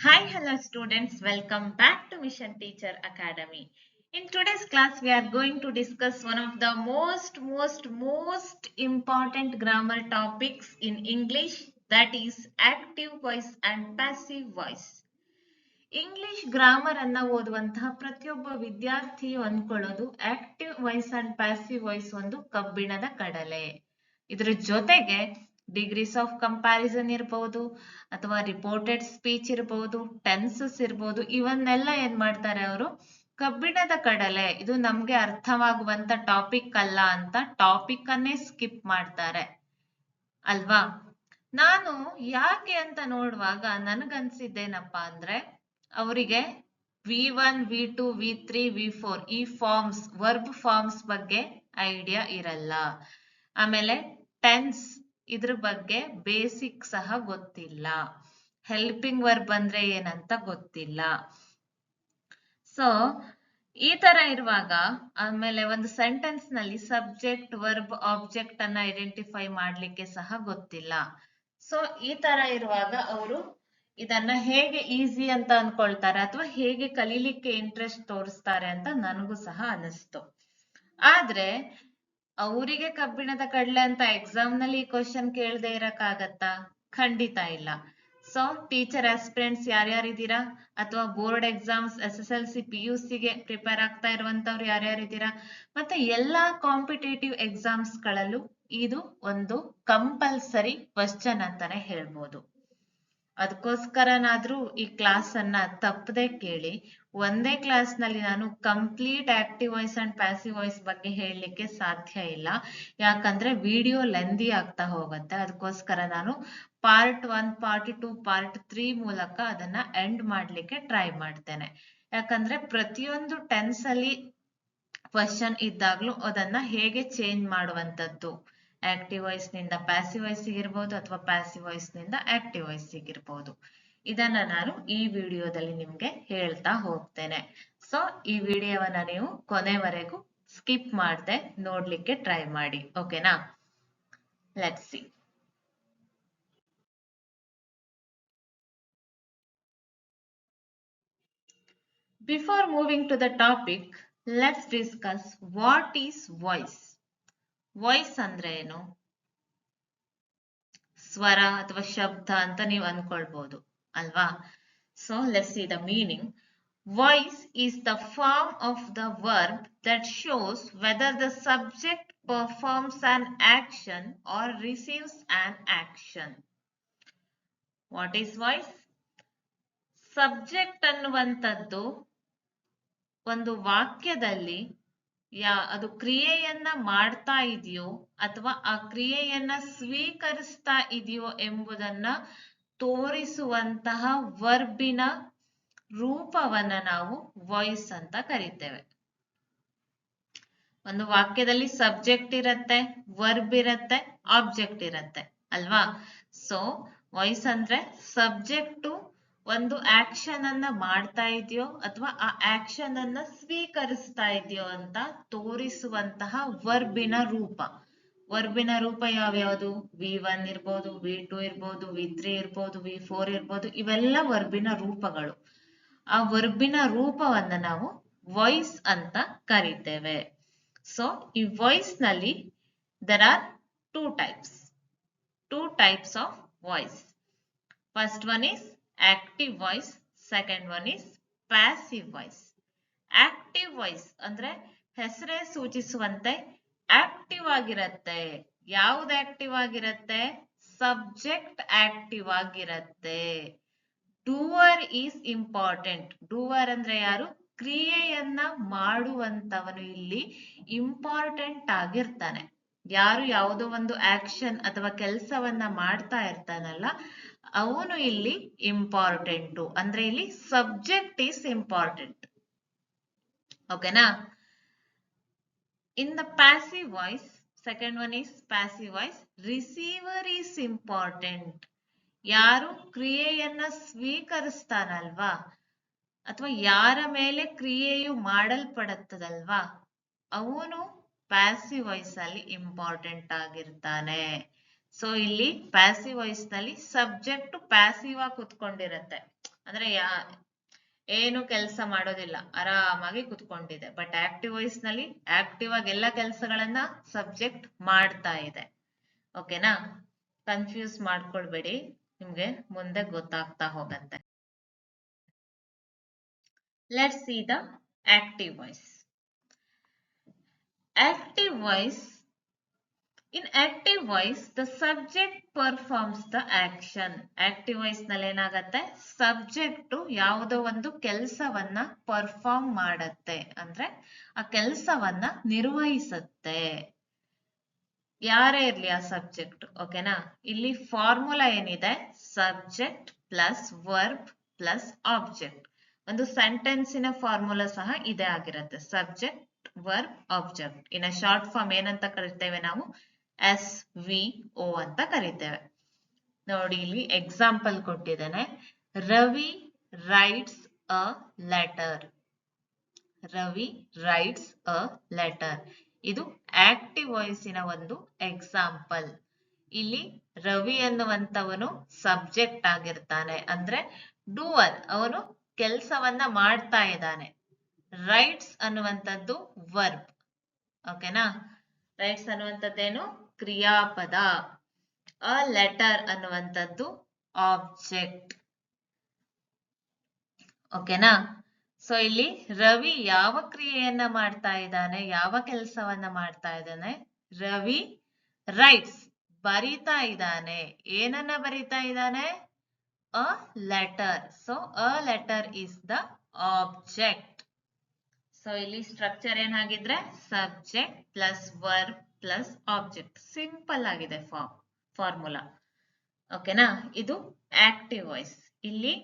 Hi, hello students. Welcome back to Mission Teacher Academy. In today's class, we are going to discuss one of the most important grammar topics in English, that is active voice and passive voice. English grammar ಅನ್ನ ಓದುವಂತಹ ಪ್ರತಿಯೊಬ್ಬ ವಿದ್ಯಾರ್ಥಿಯು ಅಂದ್ಕೊಳ್ಳೋದು active voice and passive voice ಒಂದು ಕಬ್ಬಿಣದ ಕಡಲೆ. ಇದ್ರ ಜೊತೆಗೆ ಡಿಗ್ರೀಸ್ ಆಫ್ ಕಂಪ್ಯಾರಿಸನ್ ಇರಬಹುದು ಅಥವಾ ರಿಪೋರ್ಟೆಡ್ ಸ್ಪೀಚ್ ಇರಬಹುದು, ಟೆನ್ಸಸ್ ಇರಬಹುದು. ಇವನ್ನೆಲ್ಲ ಏನ್ ಮಾಡ್ತಾರೆ ಅವರು ಕಬ್ಬಿಣದ ಕಡಲೆ, ಇದು ನಮ್ಗೆ ಅರ್ಥವಾಗುವಂತ ಟಾಪಿಕ್ ಅಲ್ಲ ಅಂತ ಟಾಪಿಕ್ ಅನ್ನೇ ಸ್ಕಿಪ್ ಮಾಡ್ತಾರೆ ಅಲ್ವಾ. ನಾನು ಯಾಕೆ ಅಂತ ನೋಡುವಾಗ ನನಗನ್ಸಿದ್ದೇನಪ್ಪಾ ಅಂದ್ರೆ ಅವರಿಗೆ V1, V2, V3, V4 ಈ ಫಾರ್ಮ್ಸ್, ವರ್ಬ್ ಫಾರ್ಮ್ಸ್ ಬಗ್ಗೆ ಐಡಿಯಾ ಇರಲ್ಲ. ಆಮೇಲೆ ಟೆನ್ಸ್ ಇದ್ರ ಬಗ್ಗೆ ಬೇಸಿಕ್ ಸಹ ಗೊತ್ತಿಲ್ಲ. ಹೆಲ್ಪಿಂಗ್ ವರ್ಬ್ ಅಂದ್ರೆ ಏನಂತ ಗೊತ್ತಿಲ್ಲ. ಸೊ ಈ ತರ ಇರುವಾಗ ಆಮೇಲೆ ಒಂದು ಸೆಂಟೆನ್ಸ್ ನಲ್ಲಿ ಸಬ್ಜೆಕ್ಟ್, ವರ್ಬ್, ಆಬ್ಜೆಕ್ಟ್ ಅನ್ನ ಐಡೆಂಟಿಫೈ ಮಾಡ್ಲಿಕ್ಕೆ ಸಹ ಗೊತ್ತಿಲ್ಲ. ಸೊ ಈ ತರ ಇರುವಾಗ ಅವರು ಇದನ್ನ ಹೇಗೆ ಈಸಿ ಅಂತ ಅನ್ಕೊಳ್ತಾರೆ ಅಥವಾ ಹೇಗೆ ಕಲೀಲಿಕ್ಕೆ ಇಂಟ್ರೆಸ್ಟ್ ತೋರಿಸ್ತಾರೆ ಅಂತ ನನಗೂ ಸಹ ಅನಿಸ್ತು. ಆದ್ರೆ ಅವರಿಗೆ ಕಬ್ಬಿಣದ ಕಡಲೆ ಅಂತ ಎಕ್ಸಾಮ್ ನಲ್ಲಿ ಕ್ವಶನ್ ಕೇಳದೆ ಇರಕ್ಕಾಗತ್ತಾ? ಖಂಡಿತ ಇಲ್ಲ. ಸೊ ಟೀಚರ್ ಆಸ್ಪಿರೆಂಟ್ಸ್ ಯಾರ್ಯಾರಿದ್ದೀರಾ ಅಥವಾ ಬೋರ್ಡ್ ಎಕ್ಸಾಮ್ಸ್ SSLC PUC ಗೆ ಪ್ರಿಪೇರ್ ಆಗ್ತಾ ಇರುವಂತವ್ರು ಯಾರ್ಯಾರಿದ್ದೀರಾ, ಮತ್ತೆ ಎಲ್ಲಾ ಕಾಂಪಿಟೇಟಿವ್ ಎಕ್ಸಾಮ್ಸ್ ಗಳಲ್ಲೂ ಇದು ಒಂದು ಕಂಪಲ್ಸರಿ ಕ್ವಶನ್ ಅಂತಾನೆ ಹೇಳ್ಬೋದು. ಅದಕ್ಕೋಸ್ಕರನಾದ್ರೂ ಈ ಕ್ಲಾಸ್ ಅನ್ನ ತಪ್ಪದೆ ಕೇಳಿ. ಒಂದೇ ಕ್ಲಾಸ್ ನಲ್ಲಿ ನಾನು complete active voice and passive voice ಬಗ್ಗೆ ಹೇಳಲಿಕ್ಕೆ ಸಾಧ್ಯ ಇಲ್ಲ, ಯಾಕಂದ್ರೆ ವಿಡಿಯೋ ಲೆಂದಿ ಆಗ್ತಾ ಹೋಗುತ್ತೆ. ಅದಕ್ಕೋಸ್ಕರ ನಾನು ಪಾರ್ಟ್ 1, ಪಾರ್ಟ್ 2, ಪಾರ್ಟ್ 3 ಮೂಲಕ ಅದನ್ನ ಎಂಡ್ ಮಾಡ್ಲಿಕ್ಕೆ ಟ್ರೈ ಮಾಡ್ತೇನೆ. ಯಾಕಂದ್ರೆ ಪ್ರತಿಯೊಂದು ಟೆನ್ಸ್ ಅಲ್ಲಿ ಕ್ವಶನ್ ಇದ್ದಾಗ್ಲೂ ಅದನ್ನ ಹೇಗೆ ಚೇಂಜ್ ಮಾಡುವಂತದ್ದು, ಆಕ್ಟಿವ್ ವಾಯ್ಸ್ ನಿಂದ ಪ್ಯಾಸಿವ್ ವಾಯ್ಸ್ ಇರ್ಬೋದು ಅಥವಾ ಪ್ಯಾಸಿವ್ ವಾಯ್ಸ್ ನಿಂದ ಆಕ್ಟಿವ್ ವಾಯ್ಸ್ ಇರ್ಬೋದು, ಇದನ್ನ ನಾನು ಈ ವಿಡಿಯೋದಲ್ಲಿ ನಿಮ್ಗೆ ಹೇಳ್ತಾ ಹೋಗ್ತೇನೆ. ಸೊ ಈ ವಿಡಿಯೋವನ್ನ ನೀವು ಕೊನೆವರೆಗೂ ಸ್ಕಿಪ್ ಮಾಡದೆ ನೋಡ್ಲಿಕ್ಕೆ ಟ್ರೈ ಮಾಡಿ, ಓಕೆನಾ? Let's see. Before moving to the topic, let's discuss what is voice. Voice ಅಂದ್ರೆ ಏನು? ಸ್ವರ ಅಥವಾ ಶಬ್ದ ಅಂತ ನೀವು ಅನ್ಕೊಳ್ಬಹುದು ಅಲ್ವಾ. So let's see the meaning. Voice is the form of the verb that shows whether the subject performs an action or receives an action. What is voice? Subject ಅನ್ನುವಂಥದ್ದು ಒಂದು ವಾಕ್ಯದಲ್ಲಿ ಅದು ಕ್ರಿಯೆಯನ್ನ ಮಾಡ್ತಾ ಇದೆಯೋ ಅಥವಾ ಆ ಕ್ರಿಯೆಯನ್ನ ಸ್ವೀಕರಿಸ್ತಾ ಇದೆಯೋ ಎಂಬುದನ್ನ ತೋರಿಸುವಂತಹ ವರ್ಬಿನ ರೂಪವನ್ನ ನಾವು ವಾಯ್ಸ್ ಅಂತ ಕರಿತೇವೆ. ಒಂದು ವಾಕ್ಯದಲ್ಲಿ ಸಬ್ಜೆಕ್ಟ್ ಇರತ್ತೆ, ವರ್ಬ್ ಇರತ್ತೆ, ಆಬ್ಜೆಕ್ಟ್ ಇರತ್ತೆ ಅಲ್ವಾ. ಸೊ ವಾಯ್ಸ್ ಅಂದ್ರೆ ಸಬ್ಜೆಕ್ಟು ಒಂದು ಆಕ್ಷನ್ ಅನ್ನ ಮಾಡ್ತಾ ಇದೆಯೋ ಅಥವಾ ಆ ಆಕ್ಷನ್ ಅನ್ನ ಸ್ವೀಕರಿಸ್ತಾ ಇದೆಯೋ ಅಂತ ತೋರಿಸುವಂತಹ ವರ್ಬಿನ ರೂಪ. ವರ್ಬಿನ ರೂಪ ಯಾವ್ಯಾವುದು? V1 ಇರ್ಬೋದು, V2 ಇರ್ಬೋದು, V3 ಇರ್ಬೋದು, V4 ಇರ್ಬೋದು, ಇವೆಲ್ಲ ವರ್ಬಿನ ರೂಪಗಳು. ಆ ವರ್ಬಿನ ರೂಪವನ್ನ ನಾವು ವಾಯ್ಸ್ ಅಂತ ಕರಿತೇವೆ. ಸೊ ಈ ವಾಯ್ಸ್ ನಲ್ಲಿ there are two types of voice. First one is active voice, second one is passive voice. Active voice ಅಂದ್ರೆ ಹೆಸರೇ ಸೂಚಿಸುವಂತೆ ಆಕ್ಟಿವ್ ಆಗಿರತ್ತೆ. ಯಾವ್ದು ಆಕ್ಟಿವ್ ಆಗಿರತ್ತೆ? ಸಬ್ಜೆಕ್ಟ್ ಆಕ್ಟಿವ್ ಆಗಿರತ್ತೆ. Doer is important. ಡೂವರ್ ಅಂದ್ರೆ ಯಾರು? ಕ್ರಿಯೆಯನ್ನ ಮಾಡುವಂತವನು ಇಲ್ಲಿ ಇಂಪಾರ್ಟೆಂಟ್ ಆಗಿರ್ತಾನೆ. ಯಾರು ಯಾವುದೋ ಒಂದು ಆಕ್ಷನ್ ಅಥವಾ ಕೆಲಸವನ್ನ ಮಾಡ್ತಾ ಇರ್ತಾನಲ್ಲ, ಅವನು ಇಲ್ಲಿ ಇಂಪಾರ್ಟೆಂಟು. ಅಂದ್ರೆ ಇಲ್ಲಿ ಸಬ್ಜೆಕ್ಟ್ ಈಸ್ ಇಂಪಾರ್ಟೆಂಟ್, ಓಕೆನಾ? In the passive voice, second one is passive voice, receiver is important. ಯಾರು ಕ್ರಿಯೆಯನ್ನ ಸ್ವೀಕರಿಸ್ತಾನಲ್ವಾ ಅಥವಾ ಯಾರ ಮೇಲೆ ಕ್ರಿಯೆಯು ಮಾಡಲ್ಪಡುತ್ತದಲ್ವಾ, ಅವನು ಪ್ಯಾಸಿವ್ ವಾಯ್ಸ್ ಅಲ್ಲಿ ಇಂಪಾರ್ಟೆಂಟ್ ಆಗಿರ್ತಾನೆ. ಸೊ ಇಲ್ಲಿ ಪ್ಯಾಸಿವ್ ವಾಯ್ಸ್ ನಲ್ಲಿ ಸಬ್ಜೆಕ್ಟ್ ಪ್ಯಾಸಿವ್ ಆಗಿ ಕುತ್ಕೊಂಡಿರತ್ತೆ. ಅಂದ್ರೆ ಏನು ಕೆಲಸ ಮಾಡೋದಿಲ್ಲ, ಆರಾಮಾಗಿ ಕುತ್ಕೊಂಡಿದೆ. ಬಟ್ ಆಕ್ಟಿವ್ ವಾಯ್ಸ್ ನಲ್ಲಿ ಆಕ್ಟಿವ್ ಆಗಿ ಎಲ್ಲ ಕೆಲಸಗಳನ್ನ ಸಬ್ಜೆಕ್ಟ್ ಮಾಡ್ತಾ ಇದೆ. ಓಕೆನಾ? ಕನ್ಫ್ಯೂಸ್ ಮಾಡ್ಕೊಳ್ಬೇಡಿ, ನಿಮ್ಗೆ ಮುಂದೆ ಗೊತ್ತಾಗ್ತಾ ಹೋಗತ್ತೆ. Let's see the active voice. Active voice. In active voice, the subject performs the action. Active voice ನಲ್ಲಿ ಏನಾಗತ್ತೆ, ಸಬ್ಜೆಕ್ಟ್ ಯಾವುದೋ ಒಂದು ಕೆಲಸವನ್ನ ಪರ್ಫಾರ್ಮ್ ಮಾಡತ್ತೆ, ಅಂದ್ರೆ ಆ ಕೆಲಸವನ್ನ ನಿರ್ವಹಿಸುತ್ತೆ. ಯಾರೇ ಇರ್ಲಿ ಆ ಸಬ್ಜೆಕ್ಟ್. ಓಕೆನಾ? ಇಲ್ಲಿ ಫಾರ್ಮುಲಾ ಏನಿದೆ, subject plus verb plus object. ಒಂದು ಸೆಂಟೆನ್ಸಿನ ಫಾರ್ಮುಲಾ ಸಹ ಇದೇ ಆಗಿರುತ್ತೆ, ಸಬ್ಜೆಕ್ಟ್ ವರ್ಬ್ ಆಬ್ಜೆಕ್ಟ್. ಇನ್ನ ಶಾರ್ಟ್ ಫಾರ್ಮ್ ಏನಂತ ಕರಿತೇವೆ ನಾವು, SVO ಅಂತ ಕರಿತೇವೆ. ನೋಡಿ, ಇಲ್ಲಿ ಎಕ್ಸಾಂಪಲ್ ಕೊಟ್ಟಿದ್ದೇನೆ. Ravi rights a letter. Ravi rights a letter. ಇದು ಆಕ್ಟಿವ್ ವಾಯ್ಸಿನ ಒಂದು ಎಕ್ಸಾಂಪಲ್. ಇಲ್ಲಿ ರವಿ ಅನ್ನುವಂತವನು ಸಬ್ಜೆಕ್ಟ್ ಆಗಿರ್ತಾನೆ, ಅಂದ್ರೆ ಡೂವರ್, ಅವನು ಕೆಲಸವನ್ನ ಮಾಡ್ತಾ ಇದ್ದಾನೆ. ರೈಟ್ಸ್ ಅನ್ನುವಂಥದ್ದು ವರ್ಬ್. ಓಕೆನಾ? ರೈಟ್ಸ್ ಅನ್ನುವಂಥದ್ದೇನು, ಕ್ರಿಯಾಪದ. ಅ ಲೆಟರ್ ಅನ್ನುವಂಥದ್ದು ಆಬ್ಜೆಕ್ಟ್. ಓಕೆನಾ? ಸೊ ಇಲ್ಲಿ ರವಿ ಯಾವ ಕ್ರಿಯೆಯನ್ನ ಮಾಡ್ತಾ ಇದ್ದಾನೆ, ಯಾವ ಕೆಲಸವನ್ನ ಮಾಡ್ತಾ ಇದ್ದಾನೆ? ರವಿ ರೈಟ್ಸ್, ಬರಿತಾ ಇದ್ದಾನೆ. ಏನನ್ನ ಬರಿತಾ ಇದ್ದಾನೆ? A letter. So a letter is the object. So ಇಲ್ಲಿ ಸ್ಟ್ರಕ್ಚರ್ ಏನಾಗಿದ್ರೆ, subject plus verb plus object. Simple ಆಗಿದೆ ಫಾರ್ಮುಲಾ. ಓಕೆನಾ? ಇದು ಆಕ್ಟಿವ್ ವಾಯ್ಸ್. ಇಲ್ಲಿ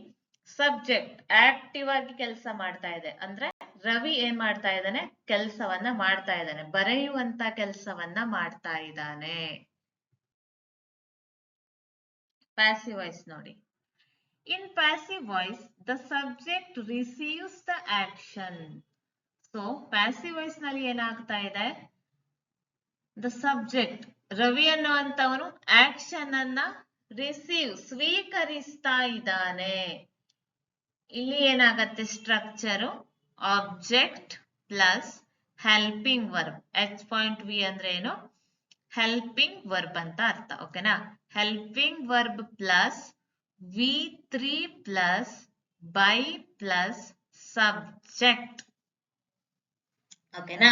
ಸಬ್ಜೆಕ್ಟ್ ಆಕ್ಟಿವ್ ಆಗಿ ಕೆಲಸ ಮಾಡ್ತಾ ಇದೆ, ಅಂದ್ರೆ ರವಿ ಏನ್ ಮಾಡ್ತಾ ಇದ್ದಾನೆ, ಕೆಲಸವನ್ನ ಮಾಡ್ತಾ ಇದ್ದಾನೆ, ಬರೆಯುವಂತ ಕೆಲಸವನ್ನ ಮಾಡ್ತಾ ಇದ್ದಾನೆ. ಪ್ಯಾಸಿವ್ ವಾಯ್ಸ್ ನೋಡಿ. In passive voice the subject receives the action. So passive voice ನಲ್ಲಿ ಏನಾಗ್ತಾ ಇದೆ, ದ ಸಬ್ಜೆಕ್ಟ್ ರವಿ ಅನ್ನುವಂತವನು ಆಕ್ಷನ್ ಅನ್ನ ರಿಸೀವ್, ಸ್ವೀಕರಿಸ್ತಾ ಇದ್ದಾನೆ. ಇಲ್ಲಿ ಏನಾಗತ್ತೆ, structure object plus helping verb. H.V ಅಂದ್ರೆ ಏನು, ಹೆಲ್ಪಿಂಗ್ ವರ್ಬ್ ಅಂತ ಅರ್ಥ. ಓಕೆನಾ? Helping verb plus V3 plus by plus subject. ಓಕೆನಾ?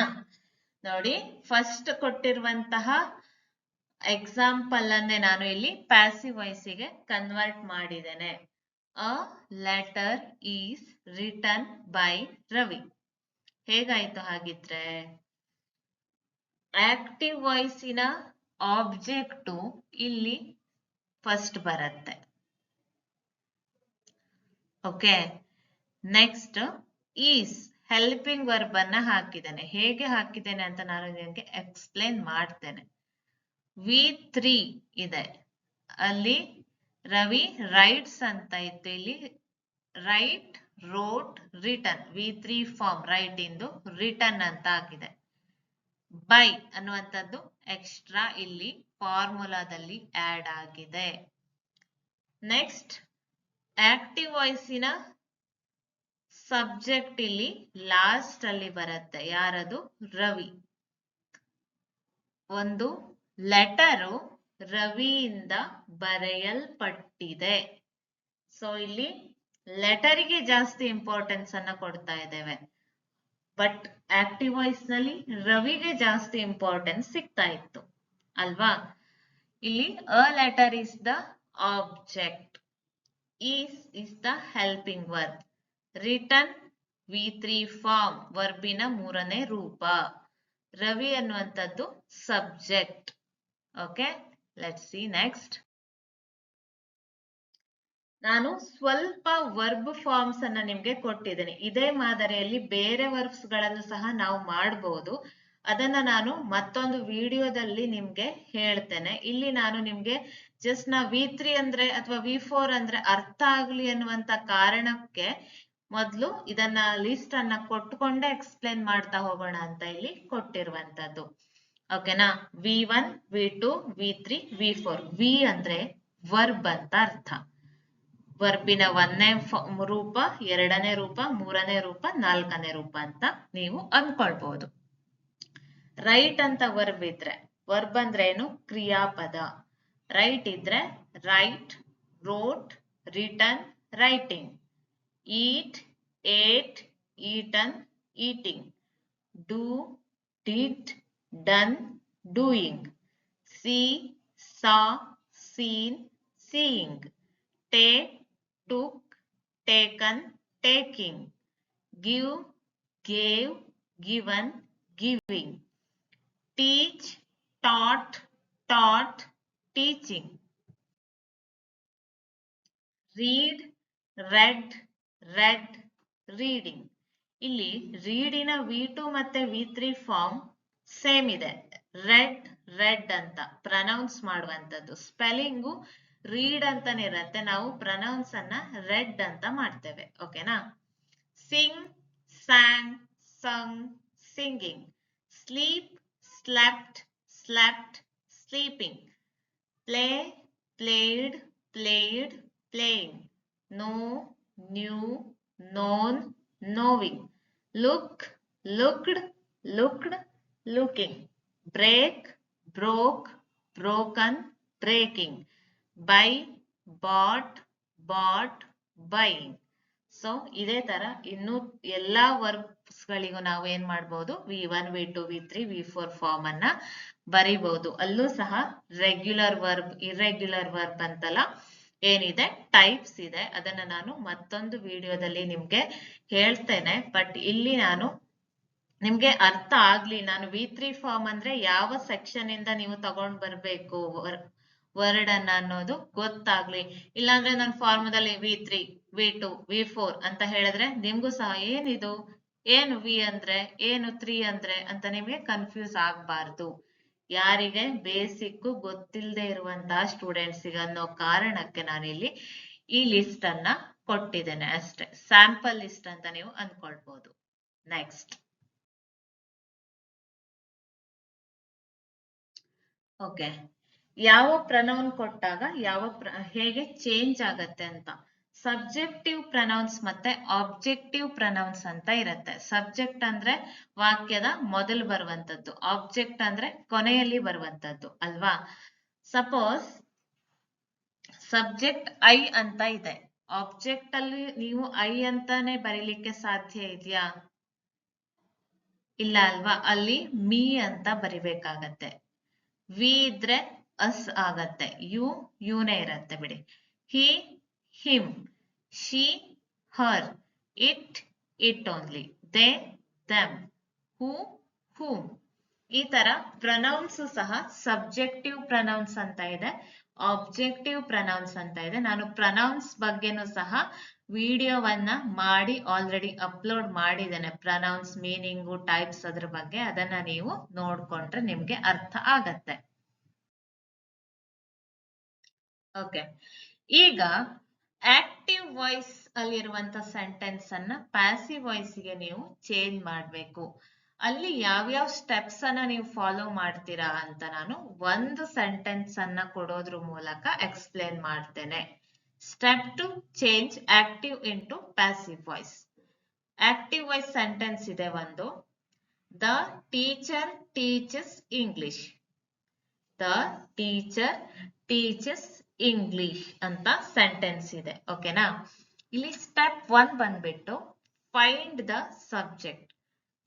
ನೋಡಿ, ಫಸ್ಟ್ ಕೊಟ್ಟಿರುವಂತಹ ಎಕ್ಸಾಂಪಲ್ ಅನ್ನೇ ನಾನು ಇಲ್ಲಿ ಪ್ಯಾಸಿವ್ ವಾಯ್ಸಿಗೆ ಕನ್ವರ್ಟ್ ಮಾಡಿದ್ದೇನೆ. A letter is written by Ravi. ಹೇಗಾಯ್ತು ಹಾಗಿದ್ರೆ? ಆಕ್ಟಿವ್ ವಾಯ್ಸಿನ ಆಬ್ಜೆಕ್ಟು ಇಲ್ಲಿ ಫಸ್ಟ್ ಬರುತ್ತೆ. Okay, next is helping verb ಅನ್ನ ಹಾಕಿದ್ದೇನೆ. ಹೇಗೆ ಹಾಕಿದ್ದೇನೆ ಅಂತ ನಾನು ನಿಮಗೆ ಎಕ್ಸ್ಪ್ಲೇನ್ ಮಾಡ್ತೇನೆ. V3 ಇದೆ, ಅಲ್ಲಿ ರವಿ ರೈಟ್ಸ್ ಅಂತ ಇತ್ತು, ಇಲ್ಲಿ write, wrote, written. V3 form write ಇಂದು ರಿಟರ್ನ್ ಅಂತ ಆಗಿದೆ. ಬೈ ಅನ್ನುವಂಥದ್ದು ಎಕ್ಸ್ಟ್ರಾ ಇಲ್ಲಿ ಫಾರ್ಮುಲಾದಲ್ಲಿ ಆಡ್ ಆಗಿದೆ. ನೆಕ್ಸ್ಟ್ ಆಕ್ಟಿವ್ ವಾಯ್ಸಿನ ಸಬ್ಜೆಕ್ಟ್ ಇಲ್ಲಿ ಲಾಸ್ಟ್ ಅಲ್ಲಿ ಬರುತ್ತೆ. ಯಾರದು? ರವಿ. ಒಂದು ಲೆಟರು ರವಿಯಿಂದ ಬರೆಯಲ್ಪಟ್ಟಿದೆ. ಸೊ ಇಲ್ಲಿ ಲೆಟರಿಗೆ ಜಾಸ್ತಿ ಇಂಪಾರ್ಟೆನ್ಸ್ ಅನ್ನ ಕೊಡ್ತಾ ಇದ್ದೇವೆ, ಬಟ್ ಆಕ್ಟಿವ್ ವಾಯ್ಸ್ ನಲ್ಲಿ ರವಿಗೆ ಜಾಸ್ತಿ ಇಂಪಾರ್ಟೆನ್ಸ್ ಸಿಗ್ತಾ ಇತ್ತು ಅಲ್ವಾ? ಇಲ್ಲಿ a letter is the object, is the helping verb, written V3 form ವರ್ಬಿನ ಮೂರನೇ ರೂಪ, ರವಿ ಅನ್ನುವಂಥದ್ದು subject. Okay, let's see next. ನಾನು ಸ್ವಲ್ಪ ವರ್ಬ್ ಫಾರ್ಮ್ಸ್ ಅನ್ನ ನಿಮ್ಗೆ ಕೊಟ್ಟಿದ್ದೇನೆ. ಇದೇ ಮಾದರಿಯಲ್ಲಿ ಬೇರೆ ವರ್ಬ್ಸ್ ಗಳನ್ನು ಸಹ ನಾವು ಮಾಡಬಹುದು. ಅದನ್ನ ನಾನು ಮತ್ತೊಂದು ವಿಡಿಯೋದಲ್ಲಿ ನಿಮ್ಗೆ ಹೇಳ್ತೇನೆ. ಇಲ್ಲಿ ನಾನು ನಿಮ್ಗೆ ಜಸ್ಟ್ ನಾ V3 ಅಂದ್ರೆ ಅಥವಾ V4 ಅಂದ್ರೆ ಅರ್ಥ ಆಗ್ಲಿ ಅನ್ನುವಂತ ಕಾರಣಕ್ಕೆ ಮೊದಲು ಇದನ್ನ ಲಿಸ್ಟ್ ಅನ್ನ ಕೊಟ್ಟುಕೊಂಡೇ ಎಕ್ಸ್ಪ್ಲೇನ್ ಮಾಡ್ತಾ ಹೋಗೋಣ ಅಂತ ಇಲ್ಲಿ ಕೊಟ್ಟಿರುವಂತದ್ದು. ಓಕೆನಾ? V1, V2, V3, V4. V ಅಂದ್ರೆ ವರ್ಬ್ ಅಂತ ಅರ್ಥ. ವರ್ಬಿನ ಒಂದನೇ ರೂಪ, ಎರಡನೇ ರೂಪ, ಮೂರನೇ ರೂಪ, ನಾಲ್ಕನೇ ರೂಪ ಅಂತ ನೀವು ಅಂದ್ಕೊಳ್ಬಹುದು. ರೈಟ್ ಅಂತ ವರ್ಬ್ ಇದ್ರೆ, ವರ್ಬ್ ಅಂದ್ರೆ ಏನು? ಕ್ರಿಯಾಪದ. ರೈಟ್ ಇದ್ರೆ write, wrote, written, writing. Eat, ate, eaten, eating. Do, did, done, doing. See, saw, seen, seeing. Take, took, taken, taking. Give, gave, given, giving. Teach, taught, taught, teaching. Read, read, read, reading. ಇಲ್ಲಿ ರೀಡಿನ V2 ಮತ್ತೆ V3 form same ಇದೆ. Read, read ಅಂತ pronounce ಮಾಡುವಂಥದ್ದು. Spelling read ಅಂತಾನೆ ಇರತ್ತೆ, ನಾವು pronounce ಅನ್ನ read ಅಂತ ಮಾಡ್ತೇವೆ. ಓಕೆನಾ? Sing, sang, sung, singing. Sleep, slept, slept, sleeping. Play, played, played, playing. Know, knew, known, knowing. Look, looked, looked, looking. Break, broke, broken, breaking. Buy, bought, bought, buying. So ಇದೇ ತರ ಇನ್ನು ಎಲ್ಲಾ verbs ಗಳಿಗೂ ನಾವು ಏನ್ ಮಾಡಬಹುದು? V1, V2, V3, V4 form ಅನ್ನ ಬರಿಬಹುದು. ಅಲ್ಲೂ ಸಹ ರೆಗ್ಯುಲರ್ ವರ್ಬ್, ಇರ್ರೆಗ್ಯುಲರ್ ವರ್ಬ್ ಅಂತಲ್ಲ ಏನಿದೆ, ಟೈಪ್ಸ್ ಇದೆ. ಅದನ್ನ ನಾನು ಮತ್ತೊಂದು ವಿಡಿಯೋದಲ್ಲಿ ನಿಮ್ಗೆ ಹೇಳ್ತೇನೆ. ಬಟ್ ಇಲ್ಲಿ ನಾನು ನಿಮ್ಗೆ ಅರ್ಥ ಆಗ್ಲಿ, ನಾನು V3 ಫಾರ್ಮ್ ಅಂದ್ರೆ ಯಾವ ಸೆಕ್ಷನ್ ಇಂದ ನೀವು ತಗೊಂಡ್ ಬರ್ಬೇಕು ವರ್ಡ್ ಅನ್ನ ಅನ್ನೋದು ಗೊತ್ತಾಗ್ಲಿ. ಇಲ್ಲಾಂದ್ರೆ ನನ್ನ ಫಾರ್ಮದಲ್ಲಿ V3, V2, V4 ಅಂತ ಹೇಳಿದ್ರೆ ನಿಮ್ಗೂ ಸಹ ಏನಿದು, ಏನು V ಅಂದ್ರೆ, ಏನು 3 ಅಂದ್ರೆ ಅಂತ ನಿಮ್ಗೆ ಕನ್ಫ್ಯೂಸ್ ಆಗ್ಬಾರ್ದು. ಯಾರಿಗೆ ಬೇಸಿಕ್ ಗೊತ್ತಿಲ್ಲದೆ ಇರುವಂತಹ ಸ್ಟೂಡೆಂಟ್ಸ್ ಅನ್ನೋ ಕಾರಣಕ್ಕೆ ನಾನಿಲ್ಲಿ ಈ ಲಿಸ್ಟ್ ಅನ್ನ ಕೊಟ್ಟಿದ್ದೇನೆ ಅಷ್ಟೇ. ಸ್ಯಾಂಪಲ್ ಲಿಸ್ಟ್ ಅಂತ ನೀವು ಅನ್ಕೊಳ್ಬಹುದು. ನೆಕ್ಸ್ಟ್, ಓಕೆ, ಯಾವ ಪ್ರನೌನ್ ಕೊಟ್ಟಾಗ ಹೇಗೆ ಚೇಂಜ್ ಆಗತ್ತೆ ಅಂತ. ಸಬ್ಜೆಕ್ಟಿವ್ ಪ್ರನೌನ್ಸ್ ಮತ್ತೆ ಆಬ್ಜೆಕ್ಟಿವ್ ಪ್ರನೌನ್ಸ್ ಅಂತ ಇರುತ್ತೆ. ಸಬ್ಜೆಕ್ಟ್ ಅಂದ್ರೆ ವಾಕ್ಯದ ಮೊದಲು ಬರುವಂತದ್ದು, ಆಬ್ಜೆಕ್ಟ್ ಅಂದ್ರೆ ಕೊನೆಯಲ್ಲಿ ಬರುವಂತದ್ದು ಅಲ್ವಾ? ಸಪೋಸ್ ಸಬ್ಜೆಕ್ಟ್ ಐ ಅಂತ ಇದೆ, ಆಬ್ಜೆಕ್ಟ್ ಅಲ್ಲಿ ನೀವು ಐ ಅಂತಾನೆ ಬರೀಲಿಕ್ಕೆ ಸಾಧ್ಯ ಇದೆಯಾ? ಇಲ್ಲ ಅಲ್ವಾ? ಅಲ್ಲಿ ಮೀ ಅಂತ ಬರಿಬೇಕಾಗತ್ತೆ. ವಿ ಇದ್ರೆ ಅಸ್ ಆಗತ್ತೆ, ಯುನೇ ಇರತ್ತೆ ಬಿಡಿ. He, him, she, her, it only, they, them, whom. ಈ ತರ ಪ್ರನೌನ್ಸ್ ಸಹ ಸಬ್ಜೆಕ್ಟಿವ್ ಪ್ರನೌನ್ಸ್ ಅಂತ ಇದೆ, ಆಬ್ಜೆಕ್ಟಿವ್ ಪ್ರನೌನ್ಸ್ ಅಂತ ಇದೆ. ನಾನು ಪ್ರನೌನ್ಸ್ ಬಗ್ಗೆನೂ ಸಹ ವಿಡಿಯೋವನ್ನ ಮಾಡಿ ಆಲ್ರೆಡಿ ಅಪ್ಲೋಡ್ ಮಾಡಿದ್ದೇನೆ. ಪ್ರನೌನ್ಸ್ ಮೀನಿಂಗು, ಟೈಪ್ಸ್ ಅದ್ರ ಬಗ್ಗೆ, ಅದನ್ನ ನೀವು ನೋಡ್ಕೊಂಡ್ರೆ ನಿಮ್ಗೆ ಅರ್ಥ ಆಗತ್ತೆ. ಓಕೆ, ಈಗ ಆಕ್ಟಿವ್ ವಾಯ್ಸ್ ಅಲ್ಲಿರುವಂತ ಸೆಂಟೆನ್ಸ್ ಅನ್ನ ಪ್ಯಾಸಿವ್ ವಾಯ್ಸ್ ಗೆ ನೀವು ಚೇಂಜ್ ಮಾಡಬೇಕು. ಅಲ್ಲಿ ಯಾವ್ಯಾವ ಸ್ಟೆಪ್ಸ್ ಅನ್ನ ನೀವು ಫಾಲೋ ಮಾಡ್ತೀರಾ ಅಂತ ನಾನು ಒಂದು ಸೆಂಟೆನ್ಸ್ ಅನ್ನ ಕೊಡೋದ್ರ ಮೂಲಕ ಎಕ್ಸ್ಪ್ಲೇನ್ ಮಾಡ್ತೇನೆ. Step to change active into passive voice. Active voice sentence ಇದೆ ಒಂದು. The teacher teaches English. The teacher teaches English ಅಂತ ಸೆಂಟೆನ್ಸ್ ಇದೆ. ಓಕೆನಾ? ಇಲ್ಲಿ ಸ್ಟೆಪ್ 1 ಬಂದ್ಬಿಟ್ಟು ಫೈಂಡ್ ದ ಸಬ್ಜೆಕ್ಟ್.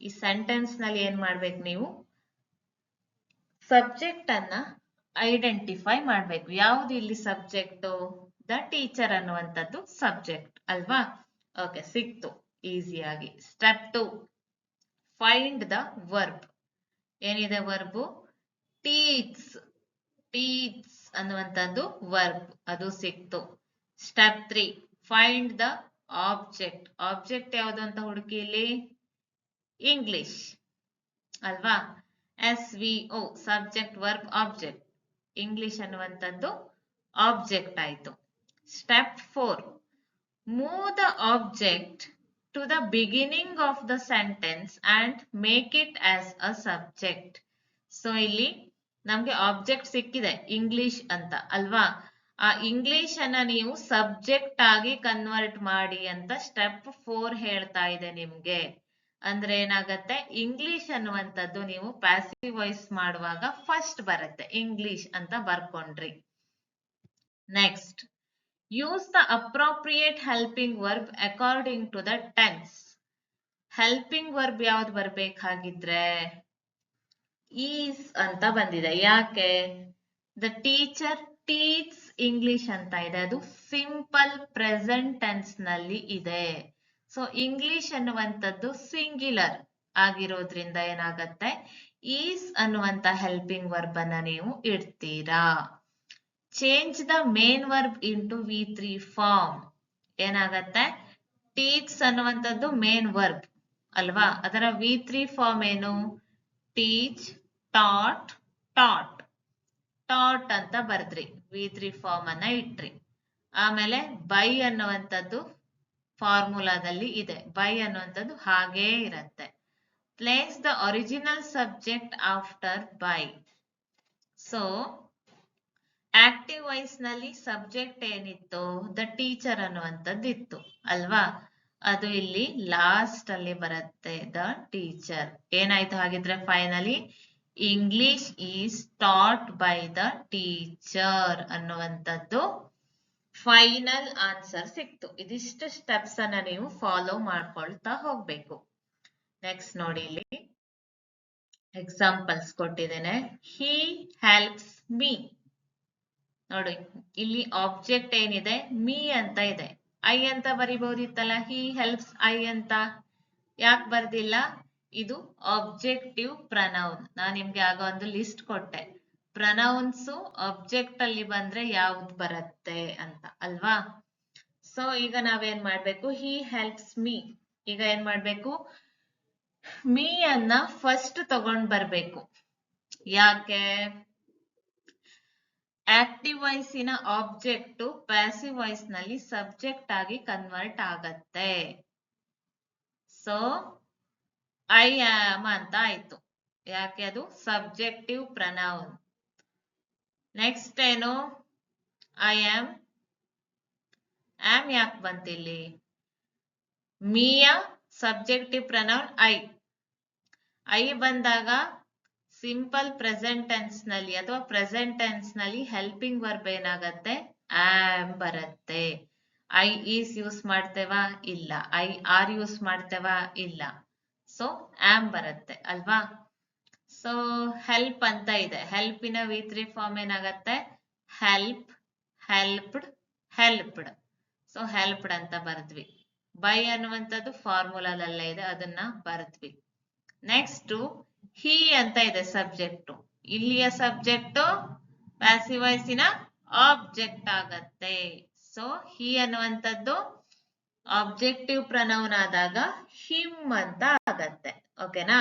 ಈ ಸೆಂಟೆನ್ಸ್ ನಲ್ಲಿ ಏನ್ ಮಾಡ್ಬೇಕು ನೀವು? ಸಬ್ಜೆಕ್ಟ್ ಅನ್ನ ಐಡೆಂಟಿಫೈ ಮಾಡ್ಬೇಕು. ಯಾವ್ದು ಇಲ್ಲಿ ಸಬ್ಜೆಕ್ಟ್? ದ ಟೀಚರ್ ಅನ್ನುವಂಥದ್ದು ಸಬ್ಜೆಕ್ಟ್ ಅಲ್ವಾ? ಓಕೆ, ಸಿಕ್ತು ಈಸಿಯಾಗಿ. Step 2 find the verb. ಏನಿದೆ ವರ್ಬ್? ಟೀಚ್ಸ್. ಟೀಚ್ಸ್ ಅನ್ನುವಂಥದ್ದು ವರ್ಬ್, ಅದು ಸಿಕ್ತು. Step 3 find the object. Object ಯಾವುದು ಅಂತ ಹುಡುಕಿ ಇಲ್ಲಿ. ಇಂಗ್ಲಿಷ್ ಅಲ್ವಾ? SVO, subject verb object. English ಅನ್ನುವಂಥದ್ದು ಆಬ್ಜೆಕ್ಟ್ ಆಯ್ತು. Step 4 move the object to the beginning of the sentence and make it as a subject. So ಇಲ್ಲಿ ನಮ್ಗೆ ಆಬ್ಜೆಕ್ಟ್ ಸಿಕ್ಕಿದೆ ಇಂಗ್ಲಿಷ್ ಅಂತ ಅಲ್ವಾ? ಆ ಇಂಗ್ಲಿಷ್ ಅನ್ನ ನೀವು ಸಬ್ಜೆಕ್ಟ್ ಆಗಿ ಕನ್ವರ್ಟ್ ಮಾಡಿ ಅಂತ ಸ್ಟೆಪ್ 4 ಹೇಳ್ತಾ ಇದೆ ನಿಮ್ಗೆ. ಅಂದ್ರೆ ಏನಾಗತ್ತೆ, ಇಂಗ್ಲಿಷ್ ಅನ್ನುವಂಥದ್ದು ನೀವು ಪ್ಯಾಸಿವ್ ವಾಯ್ಸ್ ಮಾಡುವಾಗ ಫಸ್ಟ್ ಬರುತ್ತೆ, ಇಂಗ್ಲಿಷ್ ಅಂತ ಬರ್ಕೊಂಡ್ರಿ. Next, use the appropriate helping verb according to the tense. Helping verb ಯಾವ್ದು ಬರ್ಬೇಕಾಗಿದ್ರೆ ಈಸ್ ಅಂತ ಬಂದಿದೆ. ಯಾಕೆ? ದ ಟೀಚರ್ ಟೀಚ್ ಇಂಗ್ಲಿಷ್ ಅಂತ ಇದೆ, ಅದು ಸಿಂಪಲ್ ಪ್ರೆಸೆಂಟ್ ಟೆನ್ಸ್ ನಲ್ಲಿ ಇದೆ. ಸೊ ಇಂಗ್ಲಿಷ್ ಅನ್ನುವಂಥದ್ದು ಸಿಂಗ್ಯುಲರ್ ಆಗಿರೋದ್ರಿಂದ ಏನಾಗತ್ತೆ, ಈಸ್ ಅನ್ನುವಂತ ಹೆಲ್ಪಿಂಗ್ ವರ್ಬ್ ಅನ್ನ ನೀವು ಇಡ್ತೀರಾ. Change the main verb into V3 form. ಏನಾಗತ್ತೆ, ಟೀಚ್ ಅನ್ನುವಂಥದ್ದು ಮೇನ್ ವರ್ಬ್ ಅಲ್ವಾ, ಅದರ V3 ಫಾರ್ಮ್ ಏನು? Teach, taught, taught. ಟಾಟ್ ಅಂತ ಬರ್ದ್ರಿ, V3 ಫಾರ್ಮ್ ಅನ್ನ ಇಟ್ರಿ. ಆಮೇಲೆ ಬೈ ಅನ್ನುವಂಥದ್ದು ಫಾರ್ಮುಲಾದಲ್ಲಿ ಇದೆ, ಬೈ ಅನ್ನುವಂಥದ್ದು ಹಾಗೇ ಇರತ್ತೆ. Place the original subject after by. So active voice ನಲ್ಲಿ ಸಬ್ಜೆಕ್ಟ್ ಏನಿತ್ತು, ದ ಟೀಚರ್ ಅನ್ನುವಂಥದ್ದು ಇತ್ತು ಅಲ್ವಾ, ಅದು ಇಲ್ಲಿ ಲಾಸ್ಟ್ ಅಲ್ಲಿ ಬರುತ್ತೆ, ದ ಟೀಚರ್. ಏನಾಯ್ತು ಹಾಗಿದ್ರೆ finally? English is taught by the teacher ಅನ್ನುವಂಥದ್ದು ಫೈನಲ್ ಆನ್ಸರ್ ಸಿಕ್ತು. ಇದಿಷ್ಟು ಸ್ಟೆಪ್ಸ್ ಅನ್ನ ನೀವು ಫಾಲೋ ಮಾಡ್ಕೊಳ್ತಾ ಹೋಗ್ಬೇಕು. ನೆಕ್ಸ್ಟ್ ನೋಡಿ, ಇಲ್ಲಿ ಎಕ್ಸಾಂಪಲ್ಸ್ ಕೊಟ್ಟಿದ್ದೇನೆ. ಹಿ ಹೆಲ್ಪ್ಸ್ ಮೀ. ನೋಡಿ, ಇಲ್ಲಿ ಆಬ್ಜೆಕ್ಟ್ ಏನಿದೆ, ಮೀ ಅಂತ ಇದೆ. ಐ ಅಂತ ಬರಿಬಹುದಿತ್ತಲ್ಲ, ಹಿ ಹೆಲ್ಪ್ಸ್ ಐ ಅಂತ. ಯಾಕೆ ಬರ್ದಿಲ್ಲ? ಇದು ಆಬ್ಜೆಕ್ಟಿವ್ ಪ್ರನೌನ್. ನಾನು ನಿಮ್ಗೆ ಆಗ ಒಂದು ಲಿಸ್ಟ್ ಕೊಟ್ಟೆ, ಪ್ರನೌನ್ಸ್ ಆಬ್ಜೆಕ್ಟ್ ಅಲ್ಲಿ ಬಂದ್ರೆ ಯಾವ್ದು ಬರುತ್ತೆ ಅಂತ ಅಲ್ವಾ. ಸೊ ಈಗ ನಾವೇನ್ ಮಾಡ್ಬೇಕು, ಹಿ ಹೆಲ್ಪ್ಸ್ ಮೀ. ಈಗ ಏನ್ ಮಾಡ್ಬೇಕು, ಮೀ ಅನ್ನ ಫಸ್ಟ್ ತಗೊಂಡ್ ಬರ್ಬೇಕು. ಯಾಕೆ? ಆಕ್ಟಿವ್ ವಾಯ್ಸಿನ ಆಬ್ಜೆಕ್ಟ್ ಪ್ಯಾಸಿವ್ ವಾಯ್ಸ್ ನಲ್ಲಿ ಸಬ್ಜೆಕ್ಟ್ ಆಗಿ ಕನ್ವರ್ಟ್ ಆಗತ್ತೆ. ಸೊ ಐ ಆಮ್ ಅಂತ ಆಯ್ತು. ಯಾಕೆ? ಅದು ಸಬ್ಜೆಕ್ಟಿವ್ ಪ್ರನೌನ್. ನೆಕ್ಸ್ಟ್ ಏನು? I am. ಆಮ್ ಯಾಕೆ ಬಂತಿಲ್ಲಿ? ಮೀಯ ಸಬ್ಜೆಕ್ಟಿವ್ ಪ್ರನೌನ್ ಐ. ಐ ಬಂದಾಗ ಸಿಂಪಲ್ ಪ್ರೆಸೆಂಟ್ ಟೆನ್ಸ್ ನಲ್ಲಿ ಅಥವಾ ಪ್ರೆಸೆಂಟ್ ಟೆನ್ಸ್ ನಲ್ಲಿ ಹೆಲ್ಪಿಂಗ್ ವರ್ಬ್ ಏನಾಗತ್ತೆ, ಆಮ್ ಬರುತ್ತೆ. ಐ ಈಸ್ ಯೂಸ್ ಮಾಡ್ತೇವಾ? ಇಲ್ಲ. ಐ ಆರ್ ಯೂಸ್ ಮಾಡ್ತೇವಾ? ಇಲ್ಲ. ಸೊ ಆಮ್ ಬರುತ್ತೆ ಅಲ್ವಾ. ಸೊ ಹೆಲ್ಪ್ ಅಂತ ಇದೆ, ಹೆಲ್ಪಿನ V3 ಫಾರ್ಮ್ ಏನಾಗತ್ತೆ, help, helped, helped. So helped ಅಂತ ಬರ್ದ್ವಿ. ಬೈ ಅನ್ನುವಂಥದ್ದು ಫಾರ್ಮುಲಾದಲ್ಲೇ ಇದೆ, ಅದನ್ನ ಬರ್ದ್ವಿ. ನೆಕ್ಸ್ಟ್ ಹಿ ಅಂತ ಇದೆ ಸಬ್ಜೆಕ್ಟ್. ಇಲ್ಲಿಯ ಸಬ್ಜೆಕ್ಟ್ ಪ್ಯಾಸಿವ್ ವಾಯ್ಸಿನ ಆಬ್ಜೆಕ್ಟ್ ಆಗತ್ತೆ. ಸೊ ಹಿ ಅನ್ನುವಂಥದ್ದು ಆಬ್ಜೆಕ್ಟಿವ್ ಪ್ರನೌನ್ ಆದಾಗ ಹಿಮ್ ಅಂತ ಆಗತ್ತೆ. ಓಕೆನಾ?